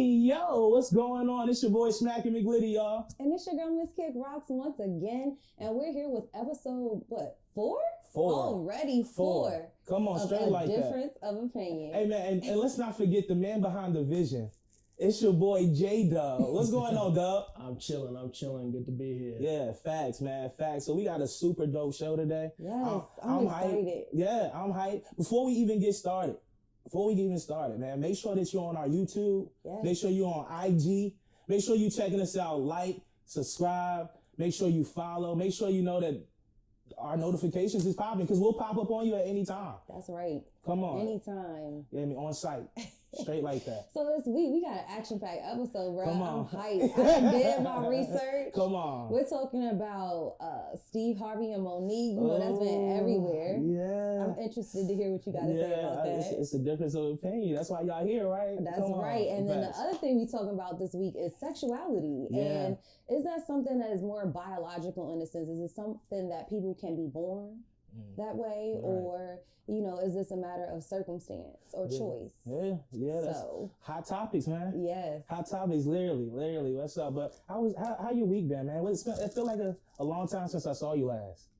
Hey, yo, what's going on? It's your boy Smackin' McGlitty, y'all. And it's your girl, Miss Kick Rocks, once again. And we're here with episode, four? Already four. Come on, straight like that. Difference of opinion. Hey, man, and let's not forget the man behind the vision. It's your boy, J-Dub. What's going on, Dub? I'm chilling. Good to be here. Yeah, facts, man, facts. So we got a super dope show today. Yes, I'm excited. Hyped. Yeah, I'm hyped. Before we even started, man, make sure that you're on our YouTube. Yes. Make sure you're on IG. Make sure you're checking us out. Like, subscribe. Make sure you follow. Make sure you know that our notifications is popping because we'll pop up on you at any time. That's right. Come on. Anytime. Yeah, I mean, on site. Straight like that. So this week, we got an action-packed episode, bro. Come on. I'm hyped. I did my research. Come on. We're talking about Steve Harvey and Monique. You know, that's been everywhere. Yeah. I'm interested to hear what you got to say about that. It's a difference of opinion. That's why y'all here, right? That's right. And then the other thing we talking about this week is sexuality. Yeah. And is that something that is more biological in a sense? Is it something that people can be born that way? Right. Or, you know, is this a matter of circumstance or choice? Yeah. That's hot topics, man. Yes. Hot topics, literally. What's up? But how your week been, man? It feel like a long time since I saw you last.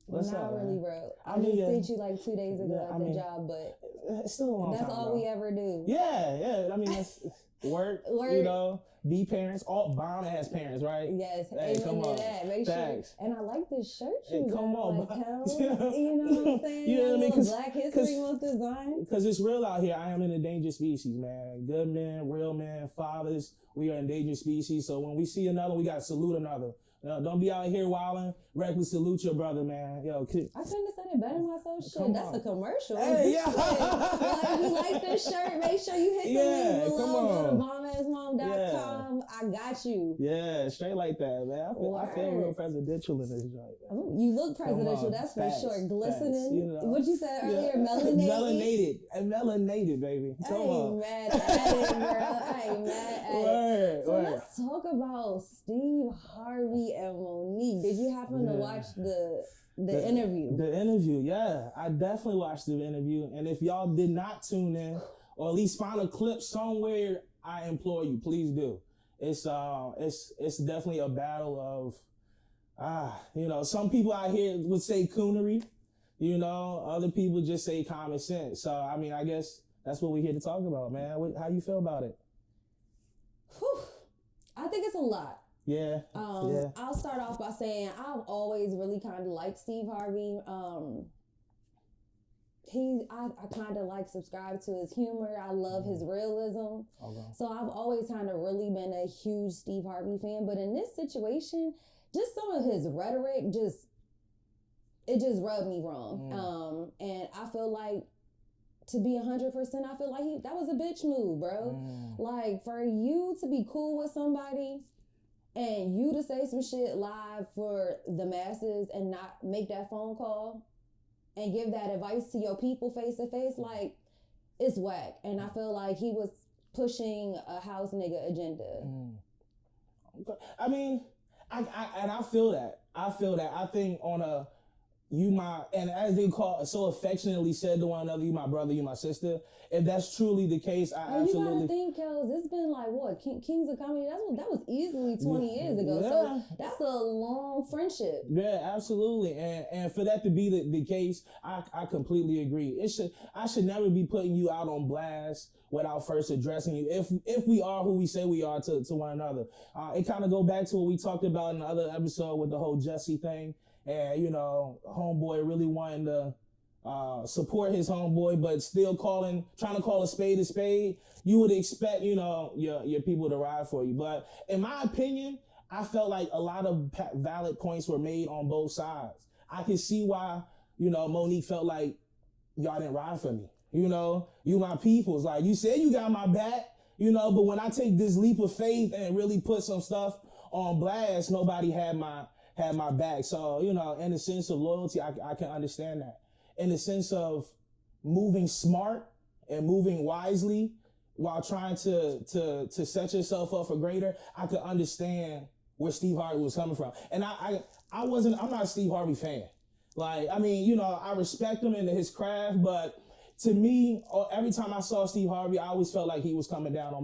What's Not up, really, man? bro. I I mean, just seen you like 2 days ago at the job, but it's still a long time. that's all bro. we ever do. Yeah. I mean, that's work, you know, be parents. All bomb ass parents, right? Yes. Hey, come on. That. Make Facts. sure. And I like this shirt you Hey, got. come on, like, bro. hell, you know what I'm saying? You know what I mean? Black History Month design. Because it's real out here. I am an endangered species, man. Good men, real men, fathers. We are endangered species. So when we see another, we got to salute another. Don't be out here wilding. Reckless salute your brother, man. Yo, I couldn't have said it better myself. Shit, that's a commercial. Hey, yeah. Like, if you like this shirt, make sure you hit the link below. Go to bombassmom.com. I got you. Yeah, straight like that, man. I feel real presidential in this joint. Ooh, you look presidential, that's facts, for sure. Glistening. You know. What you said earlier, melanated. Melanated, baby. Come on. I ain't mad at it, bro. I ain't mad at it. So let's talk about Steve Harvey and Monique. Did you happen to watch the interview? The interview, yeah. I definitely watched the interview. And if y'all did not tune in, or at least find a clip somewhere, I implore you, please do. It's definitely a battle of, you know, some people out here would say coonery, you know, other people just say common sense. So, I mean, I guess that's what we're here to talk about, man. How you feel about it? Whew. I think it's a lot. Yeah. I'll start off by saying I've always really kind of liked Steve Harvey. I kind of like subscribe to his humor. I love his realism. Okay. So I've always kind of really been a huge Steve Harvey fan. But in this situation, just some of his rhetoric it just rubbed me wrong. And I feel like, to be 100%, I feel like that was a bitch move, bro. Like, for you to be cool with somebody and you to say some shit live for the masses and not make that phone call and give that advice to your people face to face, like, it's whack. And I feel like he was pushing a house nigga agenda. I mean, I feel that. I think on a, and as they so affectionately said to one another, you my brother, you my sister. If that's truly the case, absolutely. You gotta think, Kels, it's been like what, Kings of Comedy? That was easily 20 years ago. Yeah. So that's a long friendship. Yeah, absolutely. And for that to be the case, I completely agree. I should never be putting you out on blast without first addressing you. If we are who we say we are to one another. It kind of go back to what we talked about in the other episode with the whole Jussie thing. And, you know, homeboy really wanting to support his homeboy, but still trying to call a spade. You would expect, you know, your people to ride for you. But in my opinion, I felt like a lot of valid points were made on both sides. I can see why, you know, Monique felt like y'all didn't ride for me. You know, you my peoples. Like, you said you got my back, you know, but when I take this leap of faith and really put some stuff on blast, nobody had my back. So, you know, in the sense of loyalty, I can understand that. In the sense of moving smart and moving wisely while trying to set yourself up for greater, I could understand where Steve Harvey was coming from. And I'm not a Steve Harvey fan. Like, I mean, you know, I respect him and his craft, but to me, every time I saw Steve Harvey, I always felt like he was coming down on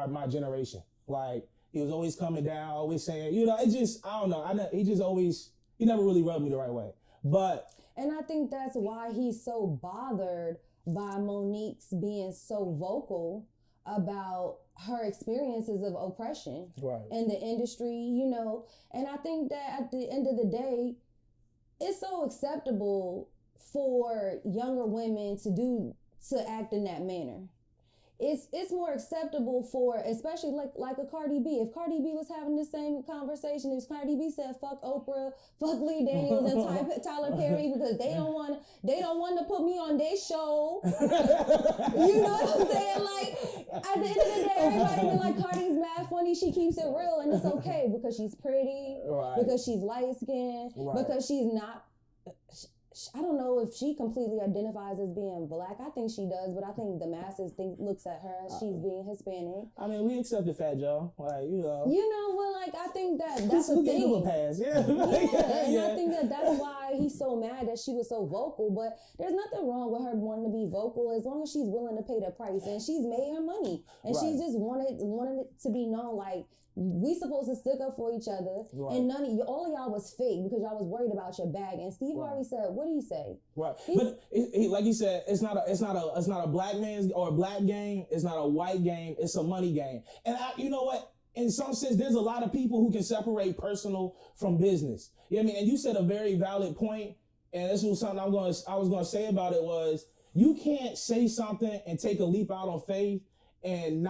my generation. Like, he was always coming down, always saying, you know, it just, I don't know. He never really rubbed me the right way. And I think that's why he's so bothered by Monique's being so vocal about her experiences of oppression in the industry, you know. And I think that at the end of the day, it's so acceptable for younger women to act in that manner. It's more acceptable for, especially like a Cardi B. If Cardi B was having the same conversation, if Cardi B said fuck Oprah, fuck Lee Daniels and Tyler Perry because they don't want to put me on their show. You know what I'm saying? Like, at the end of the day, everybody be like, Cardi's mad funny, she keeps it real, and it's okay because she's pretty, because she's light skinned, because she's not. I don't know if she completely identifies as being black. I think she does, but I think the masses looks at her as she's being Hispanic. I mean, we accepted Fat Joe, like, you know. Well, like, I think that's a thing. We'll pass, yeah. I think that's why he's so mad that she was so vocal. But there's nothing wrong with her wanting to be vocal as long as she's willing to pay the price, and she's made her money, and she just wanted it to be known, like, we supposed to stick up for each other, and all of y'all was fake because y'all was worried about your bag. And Steve Harvey said, "What did he say?" Right, but like he said, it's not a black man's or a black game. It's not a white game. It's a money game. And you know what? In some sense, there's a lot of people who can separate personal from business. You know what I mean? And you said a very valid point, and this was something I was gonna say about it was you can't say something and take a leap out on faith and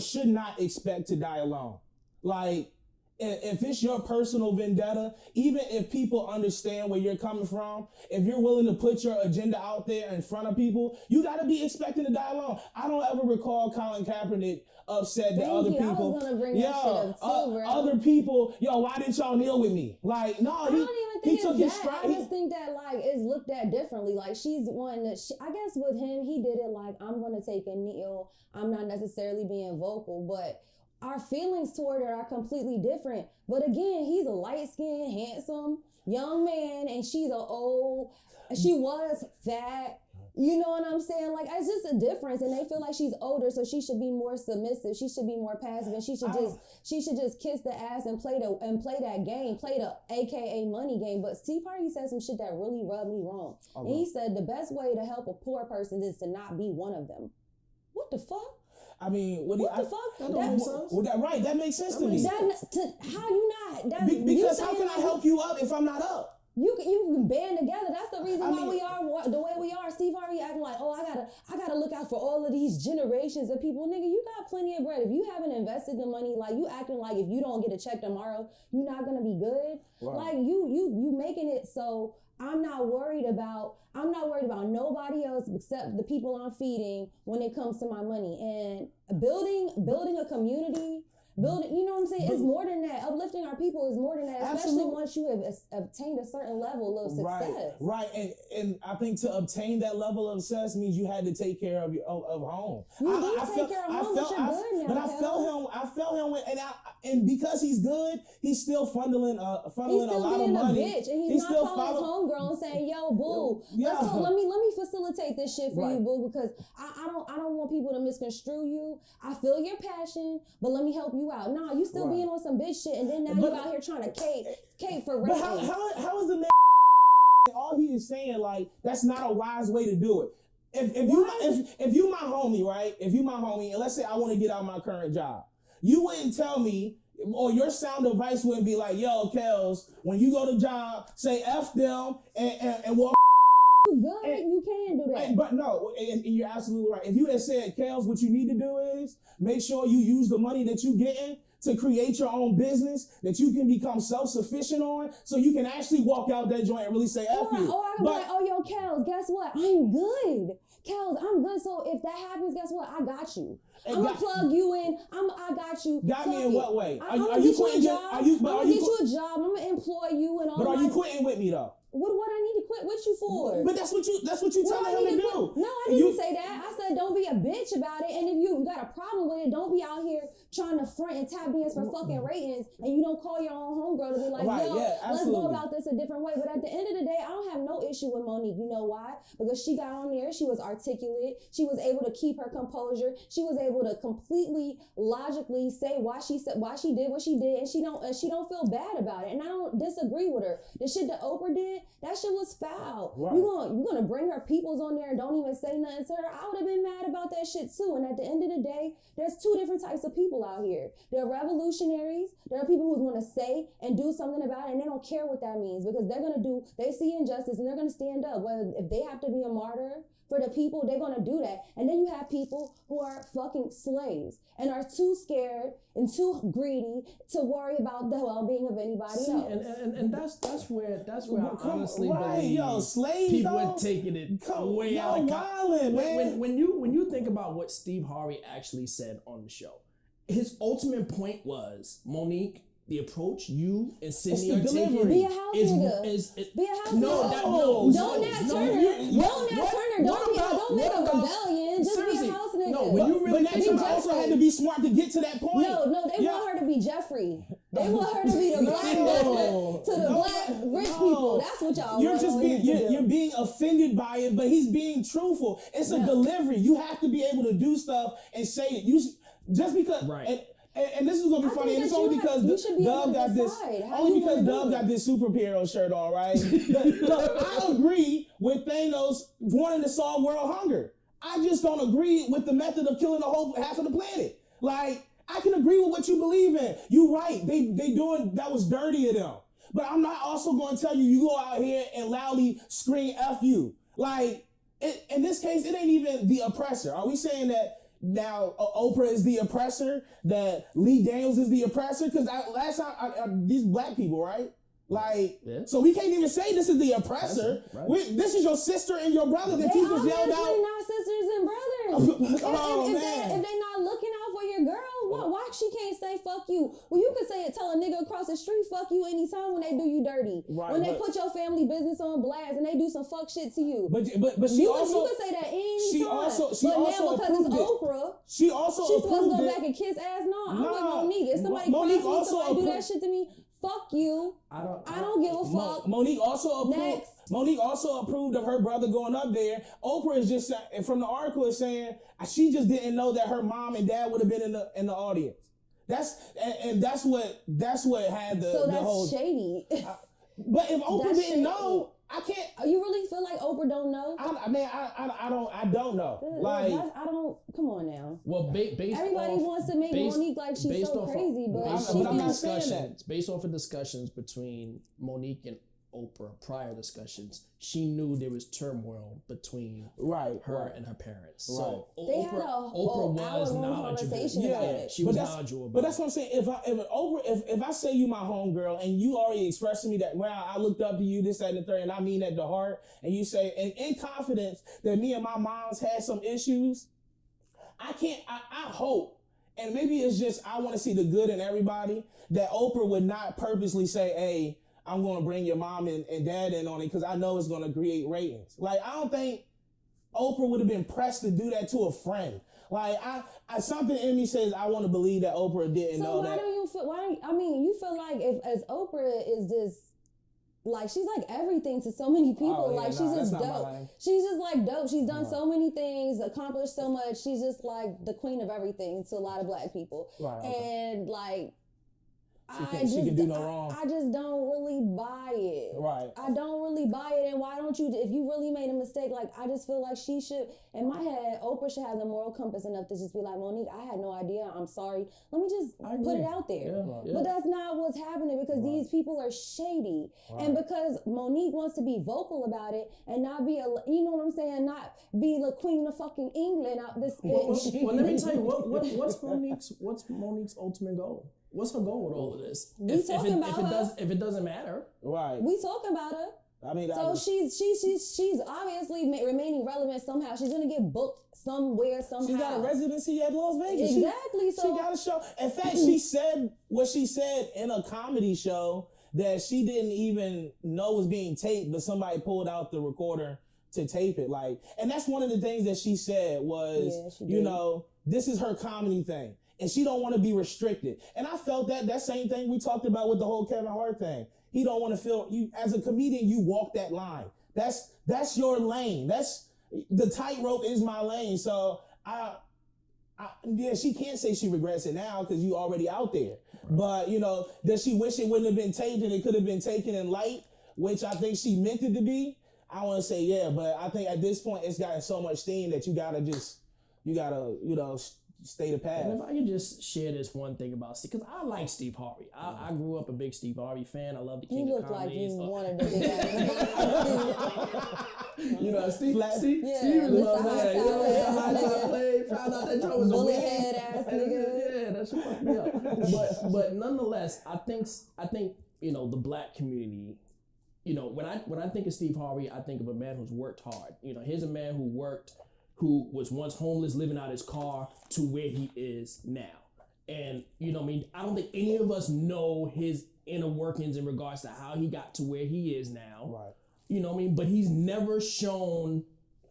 should not expect to die alone. Like, if it's your personal vendetta, even if people understand where you're coming from, if you're willing to put your agenda out there in front of people, you got to be expecting to die alone. I don't ever recall Colin Kaepernick upset that other people. I was gonna bring that shit up too, bro. Other people, why didn't y'all kneel with me? Like, no, I don't even think it's his stride. I just think that, like, it's looked at differently. Like, she's one that I guess with him, he did it like, I'm gonna take a kneel. I'm not necessarily being vocal, but our feelings toward her are completely different. But again, he's a light-skinned, handsome young man, and she was fat. You know what I'm saying? Like, it's just a difference, and they feel like she's older, so she should be more submissive. She should be more passive, and she should just kiss the ass and play that game, play the AKA money game. But Steve Harvey said some shit that really rubbed me wrong. And he said the best way to help a poor person is to not be one of them. What the fuck? I mean, what the fuck? That makes sense to me. How you not? Because how can I help you up if I'm not up? You can band together. That's the reason why we are the way we are. Steve Harvey acting like, I gotta look out for all of these generations of people. Nigga, you got plenty of bread. If you haven't invested the money, like, you acting like if you don't get a check tomorrow, you're not gonna be good. Wow. Like, you making it so I'm not worried about nobody else except the people I'm feeding when it comes to my money. And building a community, you know what I'm saying? It's more than that. Uplifting our people is more than that, especially once you have obtained a certain level of success. Right. And I think to obtain that level of success means you had to take care of home. You take care of home, but you're good now. But I felt him and because he's good, he's still funneling a lot of money. He's still being a bitch, and he's not calling his homegrown saying, "Yo, boo, let me facilitate this shit for you, boo," because I don't want people to misconstrue you. I feel your passion, but let me help you out. Nah, you still being on some bitch shit, and then now you out here trying to cape for rape. But how is the man? All he is saying, like, that's not a wise way to do it. If you my homie, right? If you my homie, and let's say I want to get out of my current job, you wouldn't tell me, or your sound advice wouldn't be like, "Yo, Kels, when you go to job, say F them and walk." Good, you can do that. But no, and you're absolutely right. If you had said, "Kels, what you need to do is make sure you use the money that you getting to create your own business that you can become self-sufficient on, so you can actually walk out that joint and really say F you." Or I can be like, "Oh, yo, Kels, guess what? I'm good. Kels, I'm good. So if that happens, guess what? I got you. I'm gonna plug you in. I got you. Got me in what way? I'm gonna get you a job. I'm gonna get you a job. I'm gonna employ you and all. But are you quitting with me though? What I need to quit with you for? But that's what you telling him to do. No, I didn't say that. I said don't be a bitch about it. And if you got a problem with it, don't be out here trying to front and tap dance for fucking ratings, and you don't call your own homegirl to be like, Right, yo, yeah, let's go absolutely. about this a different way. But at the end of the day, I don't have no issue with Monique. You know why? Because she got on there, she was articulate, she was able to keep her composure, she was able to completely logically say why she did what she did, and she don't feel bad about it. And I don't disagree with her. The shit that Oprah did, that shit was foul. Right. You gonna bring her peoples on there and don't even say nothing to her? I would have been mad about that shit too. And at the end of the day, there's two different types of people out here. There are revolutionaries. There are people who want to say and do something about it, and they don't care what that means because they see injustice and they're gonna stand up. Whether if they have to be a martyr for the people, they're gonna do that. And then you have people who are fucking slaves and are too scared and too greedy to worry about the well-being of anybody else. And that's where I honestly right, believe yo, slaves, people though? are taking it way yo, out of wildin', man. when you think about what Steve Harvey actually said on the show, his ultimate point was, Monique, the approach you and Sydney are taking Be a house nigga. Be a house nigga. Don't Nat Turner. Don't make a rebellion. Just be a house nigga. No, when you really but Nat Turner also had to be smart to get to that point. No, they want her to be Jeffrey. They want her to be the black black rich people. That's what y'all You're want. just being you're being offended by it, but he's being truthful. It's a delivery. You have to be able to do stuff and say it. Just because right. And this is gonna be funny, and it's only because Dub got this superhero shirt on, right? Look, I agree with Thanos wanting to solve world hunger. I just don't agree with the method of killing the whole half of the planet. Like, I can agree with what you believe in. You right, they doing that was dirty of them. But I'm not also gonna tell you go out here and loudly scream F you. Like, in this case, it ain't even the oppressor. Are we saying that now Oprah is the oppressor, that Lee Daniels is the oppressor? Because last time, these black people, right? Like, so we can't even say this is the oppressor. Right. This is your sister and your brother that you just yelled out. They're not sisters and brothers. Man. If they're not looking out for your girl, why she can't say fuck you? Well, you can say it, tell a nigga across the street fuck you anytime when they do you dirty. Right, when they put your family business on blast and they do some fuck shit to you. But she you also can say that anytime. She also now because it's Oprah, she's supposed to go back and kiss ass. No, I'm with Monique. If somebody do that shit to me, fuck you. I don't give a fuck. Monique also approved of her brother going up there. Oprah is just from the article is saying she just didn't know that her mom and dad would have been in the audience. That's what had the so that's whole shady. But if Oprah didn't know, I can't. You really feel like Oprah don't know? I don't know. Like, I don't. Come on now. Well, everybody wants to make Monique like she's so crazy, but based off of discussions between Monique and Oprah, prior discussions, she knew there was turmoil between her and her parents. Right. So Oprah was knowledgeable. She was knowledgeable. But that's what I'm saying. If I say you my homegirl and you already expressed to me that, wow, I looked up to you, this, that, and the third, and I mean that to heart, and you say, and in confidence that me and my mom's had some issues, I hope, and maybe it's just I want to see the good in everybody, that Oprah would not purposely say, hey, I'm going to bring your mom and dad in on it because I know it's going to create ratings. Like, I don't think Oprah would have been pressed to do that to a friend. Like, I something in me says I want to believe that Oprah didn't know that. You feel like as Oprah is this, like, she's like everything to so many people. She's just dope. She's just like dope. She's done so many things, accomplished so much. She's just like the queen of everything to a lot of black people. And like, she can do no wrong. I just don't really buy it. Right. I don't really buy it. And why don't you, if you really made a mistake, like, I just feel like she should, in my head, Oprah should have the moral compass enough to just be like, Monique, I had no idea. I'm sorry. Let me just put it out there. Yeah. But that's not what's happening because these people are shady. And because Monique wants to be vocal about it and not be you know what I'm saying? Not be the queen of fucking England out this bitch. Well, let me tell you, what's Monique's ultimate goal? What's her goal with all of this? If it doesn't matter, right? We talking about her. I mean, she's obviously remaining relevant somehow. She's gonna get booked somewhere somehow. She got a residency at Las Vegas. Exactly. She got a show. In fact, she said what she said in a comedy show that she didn't even know was being taped, but somebody pulled out the recorder to tape it. Like, and that's one of the things that she said was, this is her comedy thing. and she don't want to be restricted. And I felt that same thing we talked about with the whole Kevin Hart thing. He don't want to feel, you as a comedian, you walk that line. That's your lane. That's the tightrope is my lane. So yeah, she can't say she regrets it now because you already out there. Right. But, you know, does she wish it wouldn't have been taken? It could have been taken in light, which I think she meant it to be. I want to say, yeah, but I think at this point it's gotten so much steam that you gotta, you know, stay the path. And if I could just share this one thing about Steve, because I like Steve Harvey. I grew up a big Steve Harvey fan. I love the King of Comedy. You look like you wanted to be that. You know, Steve yeah, Steve was love that. Found out that Joe was a bullet head ass nigga. Yeah, that shit fucked me up. But nonetheless, I think you know, the black community. You know, when I think of Steve Harvey, I think of a man who's worked hard. You know, here's a man who was once homeless, living out his car to where he is now. And, you know what I mean? I don't think any of us know his inner workings in regards to how he got to where he is now. Right. You know what I mean? But he's never shown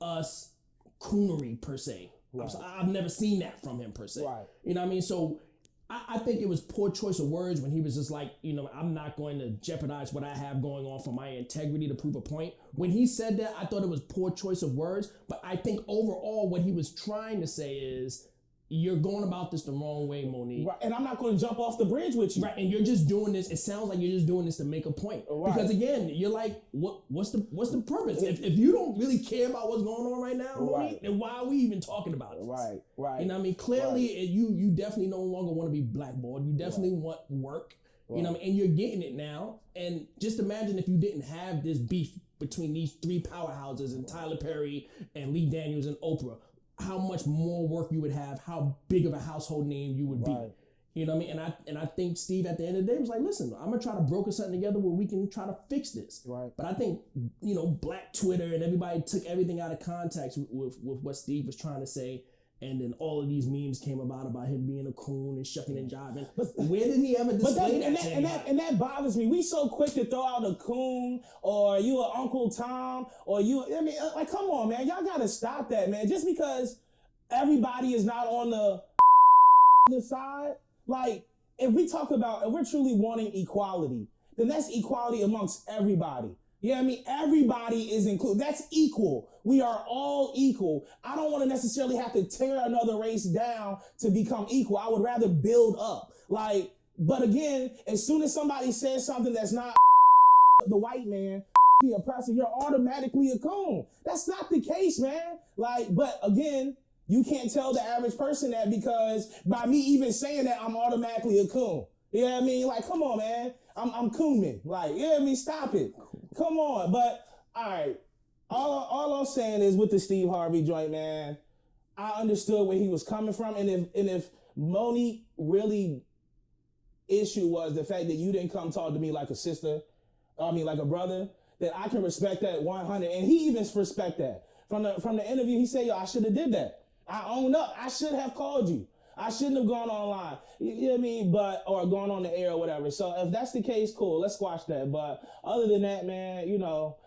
us coonery per se. Right. I've never seen that from him per se. Right. You know what I mean? So I think it was poor choice of words when he was just like, you know, I'm not going to jeopardize what I have going on for my integrity to prove a point. When he said that, I thought it was poor choice of words. But I think overall what he was trying to say is, you're going about this the wrong way, Monique. Right. And I'm not going to jump off the bridge with you. Right. And you're just doing this. It sounds like you're just doing this to make a point. Right. Because again, you're like, what's the purpose? If you don't really care about what's going on right now, Monique, then why are we even talking about it? Right. Right. You know what I mean? Clearly, you definitely no longer want to be blackballed. You definitely want work. Right. You know what I mean? And you're getting it now. And just imagine if you didn't have this beef between these three powerhouses and Tyler Perry and Lee Daniels and Oprah. How much more work you would have, how big of a household name you would be. You know what I mean? And I think Steve at the end of the day was like, listen, I'm gonna try to broker something together where we can try to fix this. Right. But I think, you know, Black Twitter and everybody took everything out of context with what Steve was trying to say. And then all of these memes came about him being a coon and shucking and jiving. But where did he ever display that? And that bothers me. We so quick to throw out a coon or you a Uncle Tom or you. I mean, like, come on, man. Y'all gotta stop that, man. Just because everybody is not on the side, like if we're truly wanting equality, then that's equality amongst everybody. Yeah, I mean, everybody is included. That's equal. We are all equal. I don't want to necessarily have to tear another race down to become equal. I would rather build up. Like, but again, as soon as somebody says something that's not the white man, the oppressor, you're automatically a coon. That's not the case, man. Like, but again, you can't tell the average person that because by me even saying that, I'm automatically a coon. You know what I mean? Like, come on, man. I'm coonman. Like, you know what I mean? Stop it. Come on. But, all right. All I'm saying is with the Steve Harvey joint, man, I understood where he was coming from. And if Monique really issue was the fact that you didn't come talk to me like a sister, like a brother, then I can respect that 100. And he even respect that. From the interview, he said, yo, I should have did that. I own up. I should have called you. I shouldn't have gone online. You know what I mean? Or gone on the air or whatever. So if that's the case, cool. Let's squash that. But other than that, man, you know,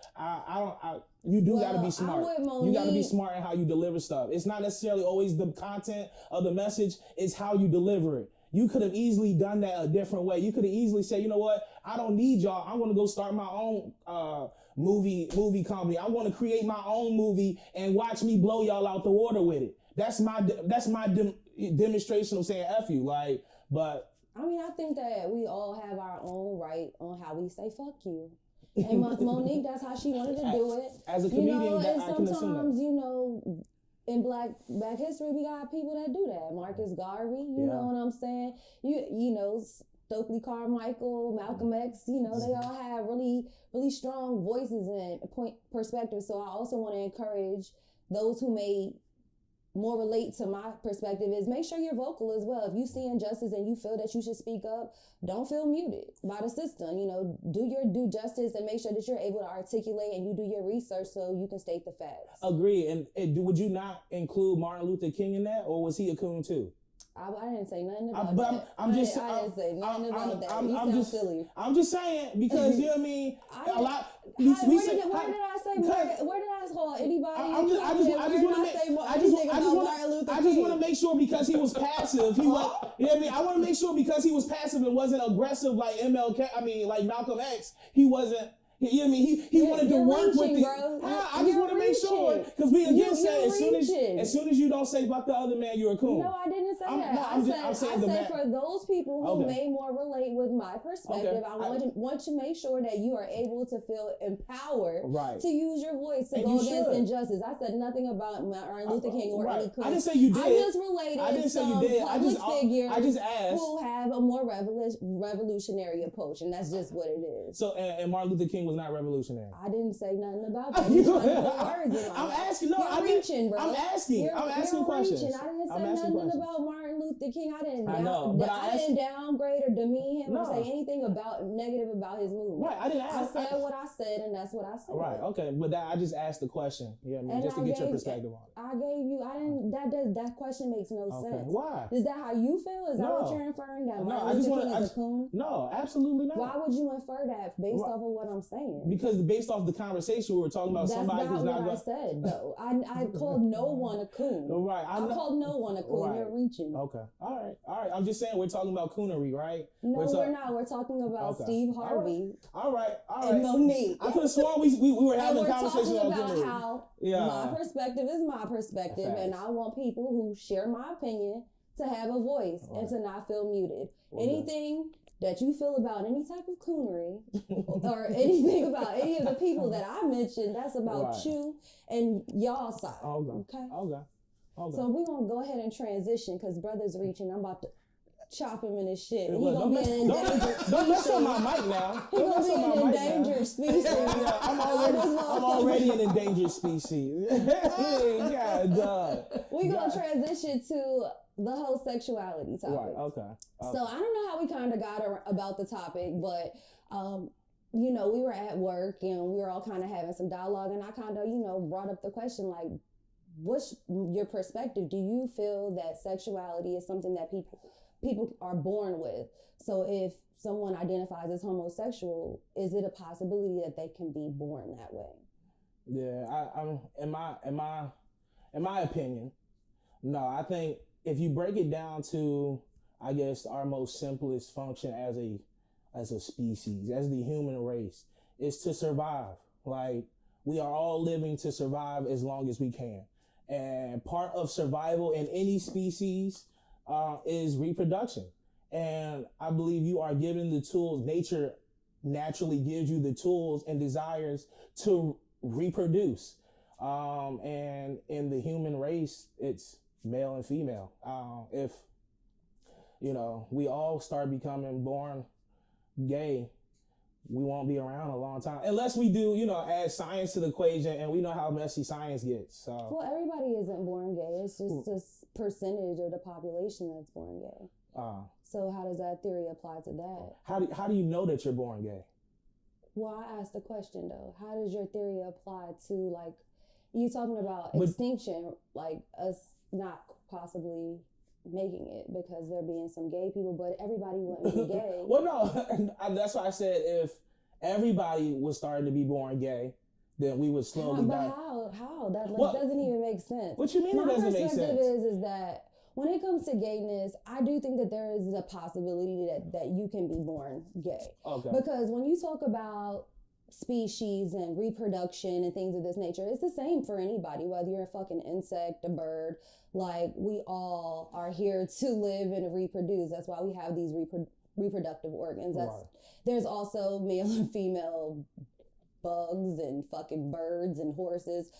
you gotta be smart. You gotta be smart in how you deliver stuff. It's not necessarily always the content of the message. It's how you deliver it. You could have easily done that a different way. You could have easily said, you know what? I don't need y'all. I want to go start my own movie company. I want to create my own movie and watch me blow y'all out the water with it. That's my demonstration of saying F you. Like, but I mean, I think that we all have our own right on how we say fuck you. And Monique, that's how she wanted to do it. As a comedian, you know, and I can assume that. Sometimes, you know, in Black history, we got people that do that. Marcus Garvey, you know what I'm saying? You know, Stokely Carmichael, Malcolm X, you know, they all have really, really strong voices and perspectives. So I also want to encourage those who may more relate to my perspective is make sure you're vocal as well. If you see injustice and you feel that you should speak up, don't feel muted by the system. You know, do your due justice and make sure that you're able to articulate and you do your research so you can state the facts. Agree. And would you not include Martin Luther King in that, or was he a coon too? I didn't say nothing about that. I didn't say nothing about that. You sound silly. I'm just saying because you know what I mean. Where did I say? Where did I call anybody? I just want to make. Martin Luther I just want to make sure because he was passive, he was. You know what I mean? I want to make sure because he was passive and wasn't aggressive like MLK. I mean, like Malcolm X. He wasn't. You know what I mean? He wanted to work with the. I just want to make sure because we again said as soon as you don't say fuck the other man, you're a coon. No, I didn't say that. I said for those people who may more relate with my perspective, I want to make sure that you are able to feel empowered to use your voice to go against injustice. I said nothing about Martin Luther King or any coon. I didn't say you did. I just related some public figures I just asked who have a more revolutionary approach, and that's just what it is. So and Martin Luther King was not revolutionary. I didn't say nothing about that. You're trying to put words in my mouth. Asking. No, I'm reaching, bro. I'm asking questions. I didn't say nothing about Martin Luther King. I didn't downgrade or demean him or say anything negative about his movement. Right, I didn't ask. I said what I said, and that's what I said. Right, okay, but I just asked the question. Yeah, just to get your perspective on it. I gave you. I didn't. That question makes no sense. Why? Is that how you feel? Is that what you're inferring? That Martin Luther King is a coon? No, absolutely not. Why would you infer that based off of what I'm saying? Because based off the conversation we were talking about, somebody who's not. That's not what I said, though. I called no one a coon. Right. I called no one a coon. You're reaching. Okay. All right. I'm just saying we're talking about coonery, right? No, we're not. We're talking about Steve Harvey. All right. And Monique. I could have sworn we were having a conversation about how my perspective is my perspective, and I want people who share my opinion to have a voice and to not feel muted. Anything that you feel about any type of coonery or anything about any of the people that I mentioned, that's about you and y'all side. Okay. So we're going to go ahead and transition because brother's reaching. I'm about to chop him in his shit. He's going to be an endangered species. Don't mess up my mic now. He's going to be an endangered species. I'm already an endangered species. God, we're going to transition to the whole sexuality topic. Right, okay. So I don't know how we kind of got about the topic, but, we were at work and we were all kind of having some dialogue, and I kind of, brought up the question, like, what's your perspective? Do you feel that sexuality is something that people are born with? So if someone identifies as homosexual, is it a possibility that they can be born that way? Yeah, in my opinion, no. I think if you break it down to, I guess, our most simplest function as a species, as the human race, is to survive. Like, we are all living to survive as long as we can. And part of survival in any species is reproduction. And I believe you are given the tools. Nature naturally gives you the tools and desires to reproduce. And in the human race, it's male and female. If, we all start becoming born gay, we won't be around a long time. Unless we do, add science to the equation, and we know how messy science gets. So. Well, everybody isn't born gay. It's just a percentage of the population that's born gay. So how does that theory apply to that? How do you know that you're born gay? Well, I asked the question, though. How does your theory apply to, like, you talking about extinction, like us not possibly making it because there being some gay people, but everybody wouldn't be gay. Well, no, that's why I said if everybody was starting to be born gay, then we would slowly die. But how? That doesn't even make sense. What you mean it doesn't make sense? My perspective is that when it comes to gayness, I do think that there is a possibility that you can be born gay. Okay. Because when you talk about species and reproduction and things of this nature, it's the same for anybody, whether you're a fucking insect, a bird. Like, we all are here to live and reproduce. That's why we have these reproductive organs. There's also male and female bugs and fucking birds and horses.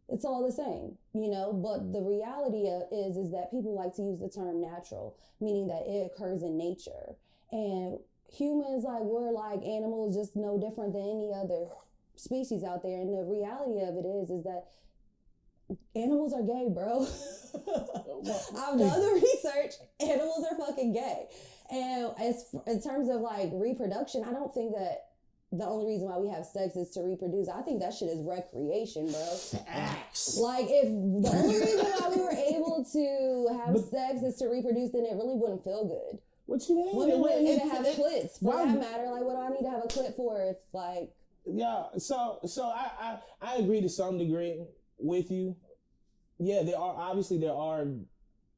It's all the same, but the reality is that people like to use the term natural, meaning that it occurs in nature. And humans, we're like animals, just no different than any other species out there. And the reality of it is that animals are gay, bro. I've done the research. Animals are fucking gay. And in terms of reproduction, I don't think that the only reason why we have sex is to reproduce. I think that shit is recreation, bro. Facts. If the only reason why we were able to have sex is to reproduce, then it really wouldn't feel good. What you mean? Women wouldn't even have clits for that matter. What do I need to have a clit for if Yeah, so I agree to some degree with you. Yeah, there are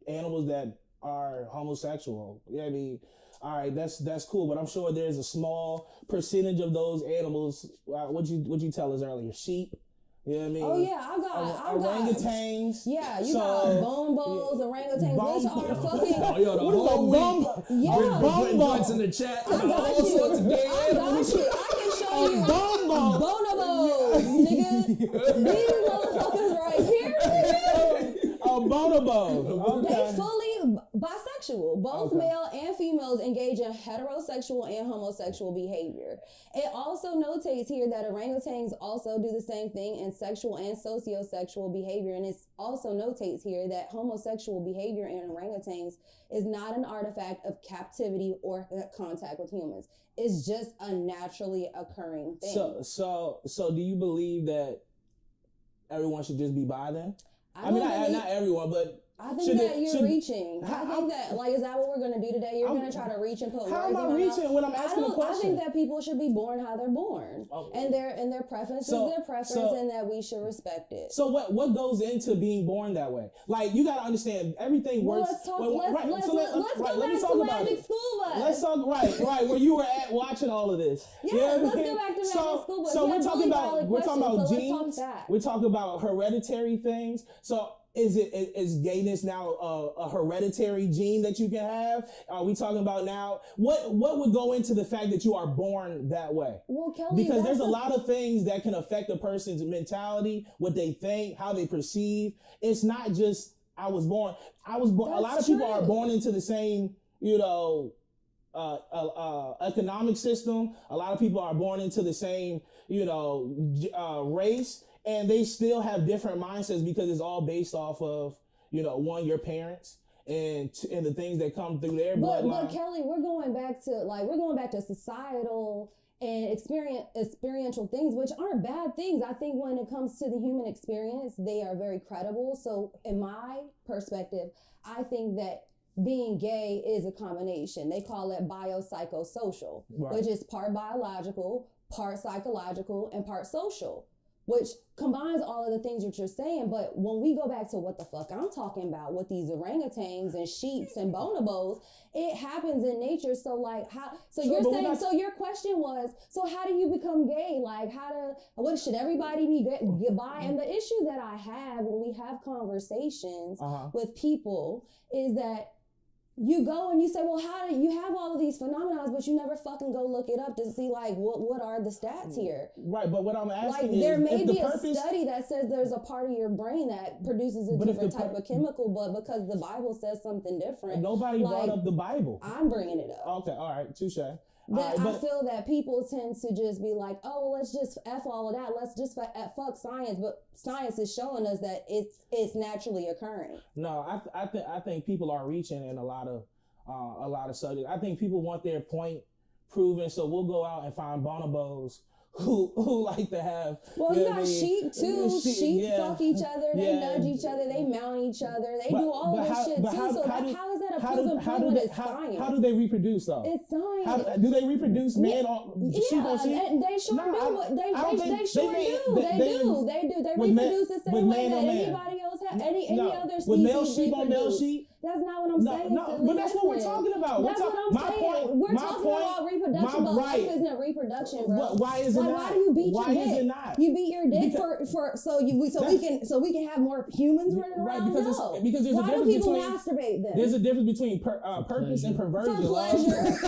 animals that are homosexual. Yeah, I mean, all right, that's cool, but I'm sure there's a small percentage of those animals. What'd you tell us earlier? Sheep. You know what I mean? Oh yeah, I got orangutans. Yeah, you got bonobos, orangutans, which are fucking. Oh, yo, the whole week. Yeah, we're putting points in the chat. I got you. I can show you bonobos, nigga. These motherfuckers right here, nigga. A bonobo. Okay. They fully bisexual. Both male and females engage in heterosexual and homosexual behavior. It also notates here that orangutans also do the same thing in sexual and sociosexual behavior. And it also notates here that homosexual behavior in orangutans is not an artifact of captivity or contact with humans. It's just a naturally occurring thing. So do you believe that everyone should just be bi then? I mean, not everyone, but I think that you're reaching. I think that, like, is that what we're going to do today? You're going to try to reach and put words in my mouth? How am I reaching when I'm asking a question? I think that people should be born how they're born. And their preference is their preference, and that we should respect it. So what goes into being born that way? Like, you got to understand, everything works. Let's go back to Magic School Bus. Let's talk, right, where you were at watching all of this. Yeah, let's go back to Magic School Bus. So we're talking about genes. We're talking about hereditary things. So is gayness now a hereditary gene that you can have? Are we talking about now what would go into the fact that you are born that way? Well, Kelly, because there's a lot of things that can affect a person's mentality, what they think, how they perceive. It's not just I was born. A lot of people are born into the same, economic system. A lot of people are born into the same, race. And they still have different mindsets because it's all based off of, one, your parents and the things that come through their bloodline. But Kelly, we're going back to societal and experiential things, which aren't bad things. I think when it comes to the human experience, they are very credible. So in my perspective, I think that being gay is a combination. They call it biopsychosocial, which is part biological, part psychological, and part social, which combines all of the things that you're saying. But when we go back to what the fuck I'm talking about with these orangutans and sheeps and bonobos, it happens in nature. So like so your question was, so how do you become gay? Like what should everybody be goodbye? And the issue that I have when we have conversations with people is that you go and you say, well, how do you have all of these phenomena, but you never fucking go look it up to see like what are the stats here? Right, but what I'm asking is, there may be a study that says there's a part of your brain that produces a different type of chemical, but because the Bible says something different. Nobody brought up the Bible. I'm bringing it up. Okay, all right, touche. I feel that people tend to just be like, oh, well, let's just F all of that. Let's just fuck science. But science is showing us that it's naturally occurring. No, I think people are reaching in a lot of subjects. I think people want their point proven, so we'll go out and find bonobos who like to have. Well, you got sheep too. Sheep fuck each other. They nudge each other. They mount each other. They do all this shit too. How is that a proven point when it's science? How do they reproduce though? It's science. Do they reproduce sheep on sheep? They sure do. They sure do. They reproduce the same way that anybody else has. Any other species. With male sheep on male sheep. That's not what I'm saying. No, but that's what we're talking about. That's what I'm saying. We're talking about reproduction, but life isn't reproduction, bro. Why is it not? Why do you beat your dick? Why is it not? You beat your dick so we can have more humans running around. Right, because there's why a difference do people between masturbate then? There's a difference between purpose and perversion. For pleasure.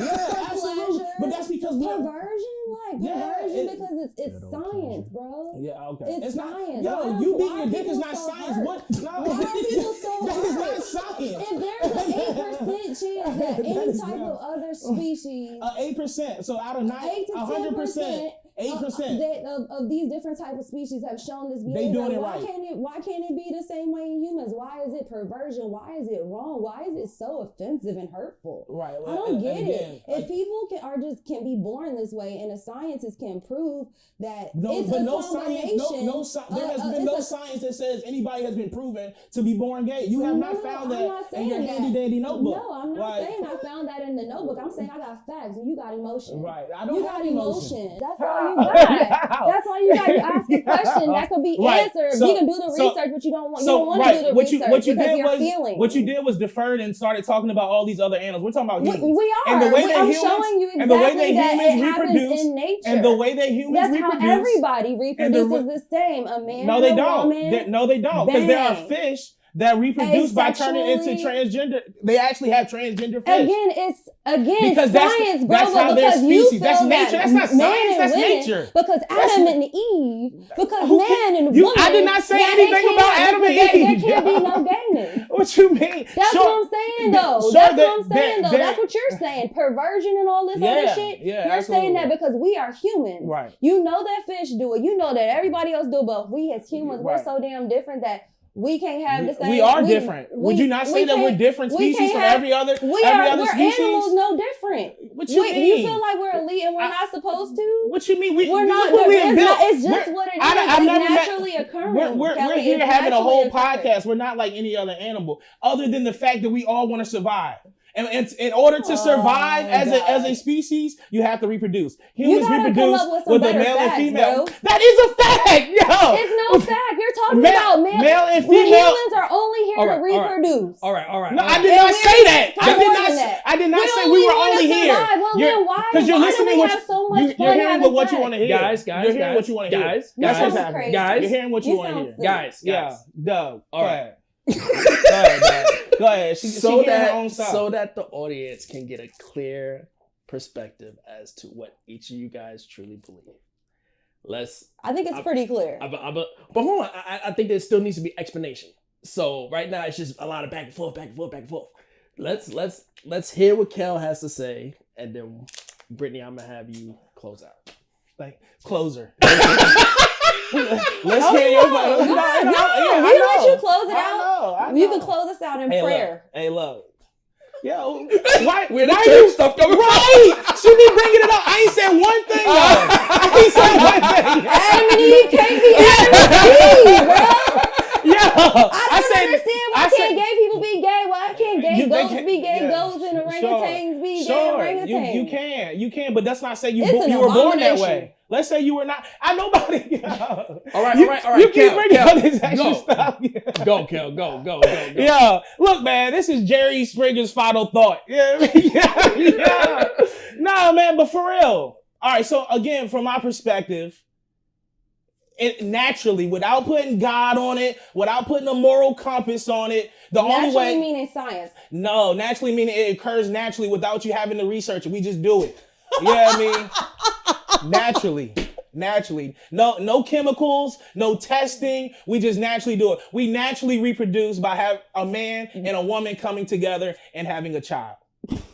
Absolutely. But that's because perversion because it's science, bro. Yeah, okay. It's science. You beating your dick is not science. What? No, why are people so that is not science. If there's an 8% chance that any type of other species, 8%. So out of 100%, 8% of these different type of species have shown this behavior. They doing it right. Why can't it be the same way in humans? Why is it perversion? Why is it wrong? Why is it so offensive and hurtful? Right. I don't get it. If people can be born this way, and the scientists can prove that it's a combination. There has been no science that says anybody has been proven to be born gay. You have not found that in your handy dandy notebook. No, I'm not saying I found that in the notebook. I'm saying I got facts and you got emotion. Right. You got emotion. That's all That's why you got to ask a question that could be answered. You can do the research, but you don't want to do the research what you did was deferred and started talking about all these other animals. We're talking about humans. We are. And the way I'm showing you exactly that it happens in nature. And the way that humans reproduce. That's how everybody reproduces the same. A man no, they and a don't. woman. No, they don't. Because there are fish that reproduce by turning into transgender. They actually have transgender fish. Because science, bro. That's how their species. That's nature. That's not science. That's nature. Because Adam and Eve. Because man and woman. I did not say anything about Adam and Eve. There can't be no gayness. What you mean? That's what I'm saying, though. That's what you're saying. Perversion and all this other shit. You're saying that because we are humans. Right. You know that fish do it. You know that everybody else do it. But we as humans, we're so damn different that we can't have the same. We are different. Would you not say that we're different species from every other species? We're animals no different. What you mean? You feel like we're elite and we're not supposed to? What you mean? We're not. It's just what it is. It's naturally occurring. We're here having a whole podcast. We're not like any other animal, other than the fact that we all want to survive. And in order to survive as a species, you have to reproduce. Humans reproduce with a male and female. Bro. That is a fact, yo. It's no fact. You're talking about male and female. Humans are only here to reproduce. All right. No, I did not say that. I did not say we were only here. Well, then why? Because you're listening. You're hearing what you want to hear. Guys. You're hearing what you want to hear. Guys. You're hearing what you want to hear. Guys. Yeah. Doug. All right. Go ahead. So that the audience can get a clear perspective as to what each of you guys truly believe. I think it's pretty clear. But hold on. I think there still needs to be explanation. So right now it's just a lot of back and forth. Let's hear what Kel has to say, and then Brittany, I'm gonna have you close out. Like closer. Let's hear your voice. We let you close it out. You can close us out in prayer. Look. Yo, why you stuff coming? Right? She be bringing it up. I ain't said one thing. I ain't said one thing. Adam and Eve can't be Adam and Eve, bro. I don't understand why can't gay people be gay? Why can't gay goats be gay goats and orangutans be gay orangutans? You can, but that's not saying you were born that way. Let's say you were not. I nobody. All right. You keep bringing up this extra stuff. Go, Kel. Go. Yo, look, man. This is Jerry Springer's final thought. Yeah. No, man, but for real. All right. So again, from my perspective, it naturally, without putting God on it, without putting a moral compass on it, the only way. Naturally meaning science. No, naturally meaning it occurs naturally without you having to research it. We just do it. You know what I mean? Naturally. No chemicals, no testing. We just naturally do it. We naturally reproduce by having a man and a woman coming together and having a child.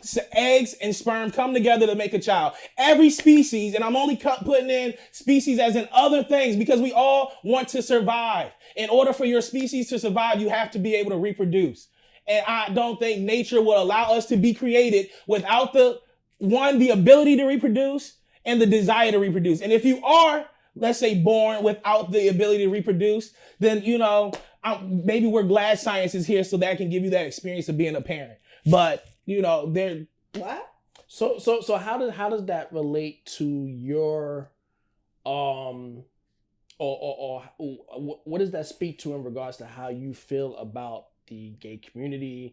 So eggs and sperm come together to make a child. Every species, and I'm only putting in species as in other things because we all want to survive. In order for your species to survive, you have to be able to reproduce. And I don't think nature will allow us to be created without the ability to reproduce and the desire to reproduce. And if you are, let's say, born without the ability to reproduce, then, maybe we're glad science is here so that I can give you that experience of being a parent. But, they're... What? So how does that relate to your, or what does that speak to in regards to how you feel about the gay community?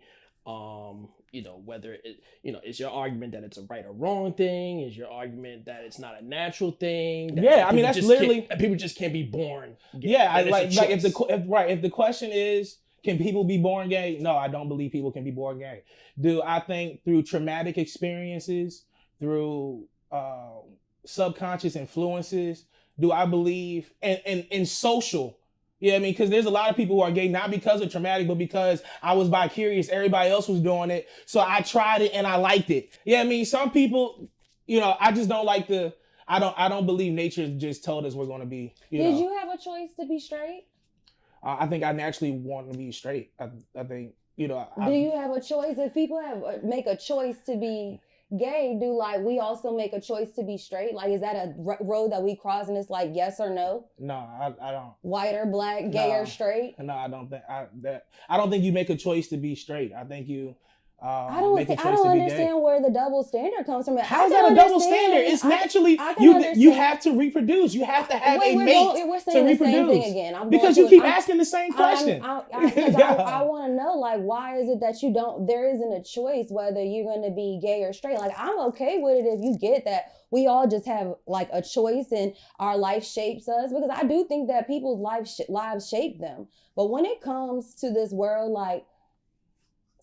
Whether is your argument that it's a right or wrong thing? Is your argument that it's not a natural thing? That's literally people just can't be born gay. Yeah, if the question is, can people be born gay? No, I don't believe people can be born gay. Do I think through traumatic experiences, through subconscious influences, do I believe in social? Yeah, because there's a lot of people who are gay, not because of traumatic, but because I was bi-curious. Everybody else was doing it. So I tried it and I liked it. Yeah, some people, I just don't like I don't believe nature just told us we're going to be, Did you have a choice to be straight? I think I naturally want to be straight. I think, do you have a choice? If people make a choice to be gay, do we also make a choice to be straight? Is that a road that we cross and it's yes or no? No, I don't. White or black, gay or straight? No, I don't think I don't think you make a choice to be straight. I think you I don't understand where the double standard comes from. How's that a double standard? It's naturally you have to reproduce. You have to have a mate we're saying to the reproduce. Same thing again. Because you keep asking the same question. I want to know, like, why is it that there isn't a choice whether you're going to be gay or straight? Like, I'm okay with it if you get that we all just have like a choice and our life shapes us, because I do think that people's lives shape them. But when it comes to this world, like,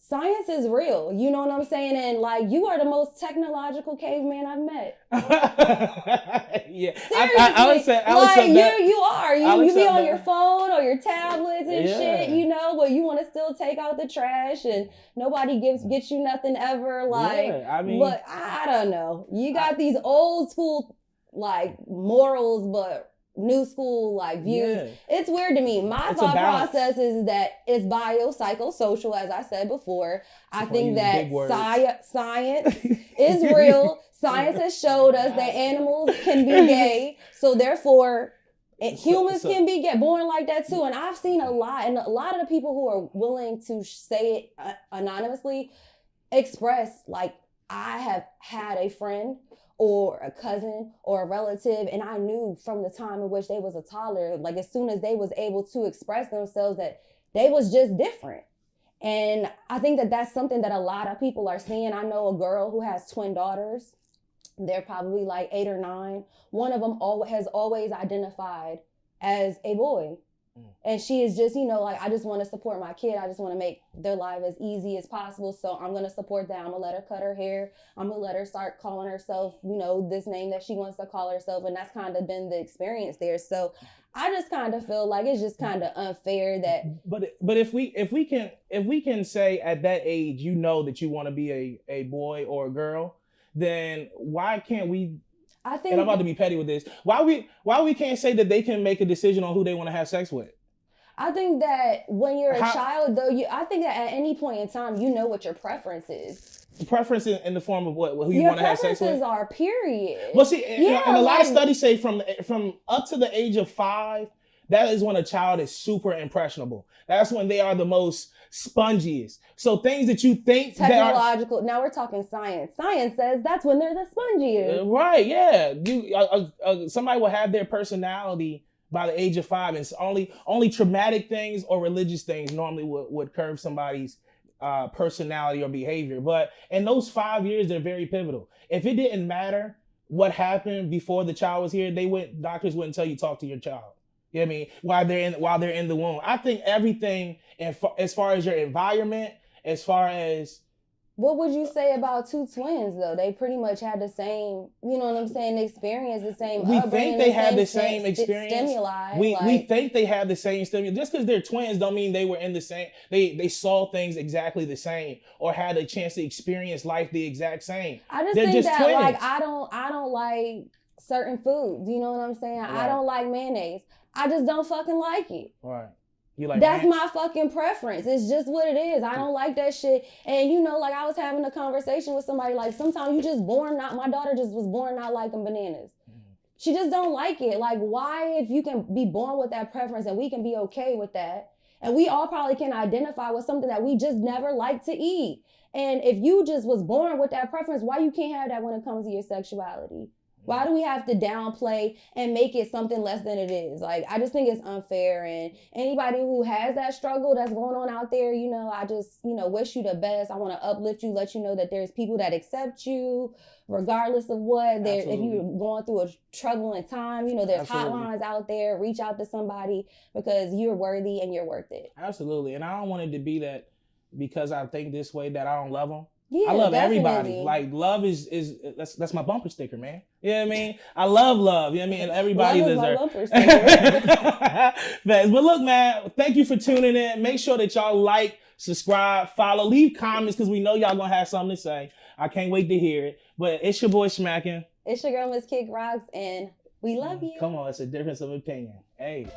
science is real. You know what I'm saying? And like, you are the most technological caveman I've met. Yeah. Seriously. I would say that. You are. You be on your phone or your tablets and shit, you know, but you want to still take out the trash and nobody gets you nothing ever. Like, but I don't know. You got these old school like morals, but new school like views. Yeah. It's weird to me. My thought process is that it's biopsychosocial, as I said before. I think that science is real. Science has showed us that animals can be gay, so therefore humans can be born like that too. And I've seen a lot of the people who are willing to say it anonymously express, like, I have had a friend or a cousin or a relative, and I knew from the time in which they was a toddler, like as soon as they was able to express themselves, that they was just different. And I think that that's something that a lot of people are seeing. I know a girl who has twin daughters. They're probably like 8 or 9. One of them has always identified as a boy. And she is just, like, I just want to support my kid. I just want to make their life as easy as possible. So I'm going to support that. I'm going to let her cut her hair. I'm going to let her start calling herself, this name that she wants to call herself. And that's kind of been the experience there. So I just kind of feel like it's just kind of unfair that. But if we can say at that age, that you want to be a boy or a girl, then why can't we? I think, and I'm about to be petty with this. Why we can't say that they can make a decision on who they want to have sex with? I think that when you're a child, though, I think that at any point in time, you know what your preference is. Preference in the form of what? Who you want to have sex with? Your preferences are period. Well, see, and a lot of studies say from up to the age of 5, that is when a child is super impressionable. That's when they are the most spongiest. So things that you think technological. Now we're talking science. Science says that's when they're the spongiest. Right? Yeah. Somebody will have their personality by the age of 5, and it's only traumatic things or religious things normally would curb somebody's personality or behavior. But in those 5 years, they're very pivotal. If it didn't matter what happened before the child was here, doctors wouldn't tell you talk to your child. You know what I mean? While they're in the womb. I think everything, as far as your environment, as far as. What would you say about 2 twins, though? They pretty much had the same, you know what I'm saying, experience, the same upbringing. We think they had the same experience. Stimuli. We think they have the same stimuli. Just because they're twins don't mean they were in the same, they saw things exactly the same or had a chance to experience life the exact same. I just think that twins. Like I don't like certain foods. You know what I'm saying? Right. I don't like mayonnaise. I just don't fucking like it. Right. You like that's my fucking preference. It's just what it is. I don't like that shit. And like I was having a conversation with somebody, like sometimes you just my daughter just was born not liking bananas. She just don't like it. Like, why, if you can be born with that preference and we can be okay with that, and we all probably can identify with something that we just never like to eat. And if you just was born with that preference, why you can't have that when it comes to your sexuality? Why do we have to downplay and make it something less than it is? Like, I just think it's unfair. And anybody who has that struggle that's going on out there, I just, wish you the best. I want to uplift you, let you know that there's people that accept you regardless of what. If you're going through a troubling time, there's hotlines out there. Reach out to somebody because you're worthy and you're worth it. Absolutely. And I don't want it to be that because I think this way that I don't love them. Yeah, I love definitely. everybody. Like, love is that's my bumper sticker, man. You know what I mean? I love. You know what I mean? And everybody love is my bumper sticker. But look, man, thank you for tuning in. Make sure that y'all like, subscribe, follow, leave comments because we know y'all gonna have something to say. I can't wait to hear it. But it's your boy Smackin'. It's your girl Miss Kick Rocks, and we love you. Come on, it's a difference of opinion. Hey.